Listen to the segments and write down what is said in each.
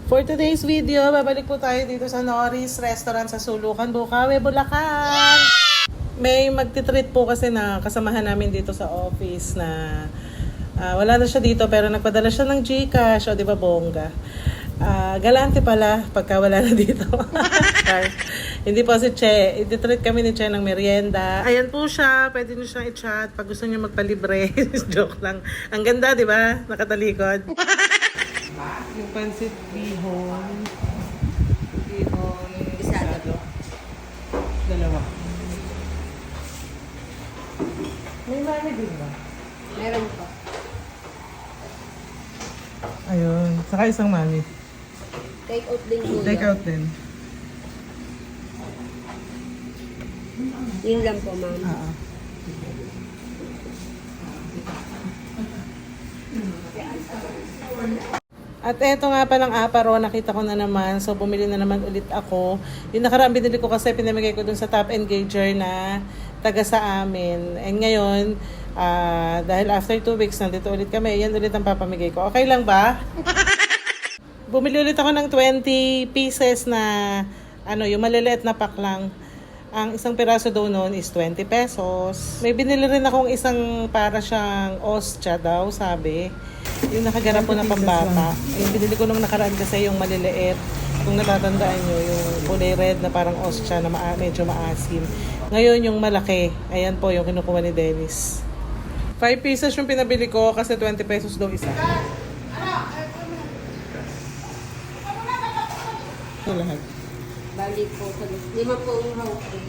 For today's video, babalik po tayo dito sa Norris Restaurant sa Sulukan, Bukawi, Bulacan. May magtitreat po kasi na kasamahan namin dito sa office na wala na siya dito pero nagpadala siya ng GCash, o di ba bongga? Galante pala pagka wala na dito. Hindi po si Che. I-treat kami ni Che ng merienda. Ayan po siya. Pwede niyo siyang i-chat pag gusto niyo magpalibre. Joke lang. Ang ganda, di ba? Nakatalikod. Yung pansit bihon. Bihon. Isado. Dalawa. May mami din ba? Meron po. Ayun. Saka isang mami. Take out din po Take out din. Yun lang po, ma'am. At eto nga palang aparo, nakita ko na naman. So, bumili na naman ulit ako. Yung nakaraan binili ko kasi pinamigay ko dun sa Top Engager na taga sa amin. And ngayon, dahil after 2 weeks, nandito ulit kami. Yan ulit ang papamigay ko. Okay lang ba? Bumili ulit ako ng 20 pieces na, yung maliliit na pack lang. Ang isang piraso daw noon is 20 pesos. May binili rin akong isang para siyang ostya daw, sabi. Yung nakaganap po na pambata. Yung binili ko nung nakaraan kasi yung maliliit. Kung natatandaan nyo, yung kulay red na parang ostya na medyo maasim. Ngayon yung malaki. Ayan po yung kinukuha ni Dennis. 5 pieces yung pinabili ko kasi 20 pesos daw isa. Ito lahat. Balik po sa lima po yung round trip.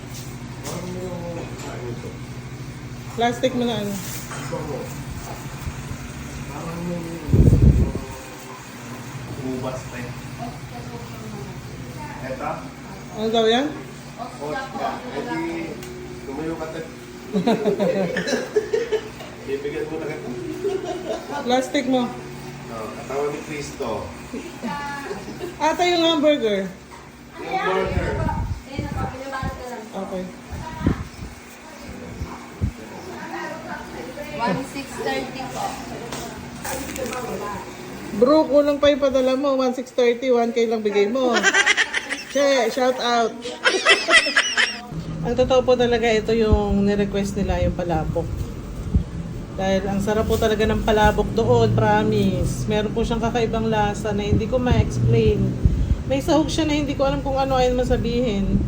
Plastic mo na ano. Ubas pa yun. Eto? Ano daw yan? Oscar. Edi, tumayo ka tayo. Bibigyan mo na kita. Plastic mo. Katawan ni Cristo. Ata yung hamburger. Yung burger. Okay. 1,630 po. Bro, kulang pa yung padala mo. 1,630, 1K lang bigay mo. Che, shout out. Ang totoo po talaga, ito yung nirequest nila, yung palabok. Dahil ang sarap po talaga ng palabok doon, promise. Meron po siyang kakaibang lasa na hindi ko ma-explain. May sahog siya na hindi ko alam kung ano ayun masabihin.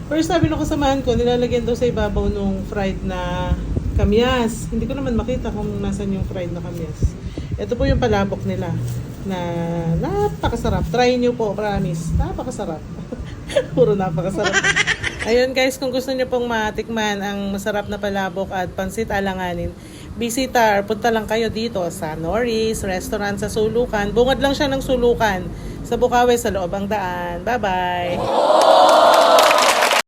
First sabi nung kasamahan ko, nilalagyan daw sa ibabaw nung fried na kamyas. Hindi ko naman makita kung nasan yung fried na kamyas. Ito po yung palabok nila na napakasarap. Try nyo po, promise. Napakasarap. Puro napakasarap. Ayun guys, kung gusto nyo pong matikman ang masarap na palabok at pansit alanganin, bisita, punta lang kayo dito sa Norris Restaurant sa Sulukan. Bungad lang siya ng Sulukan sa Bukawi sa loob ang daan. Bye-bye!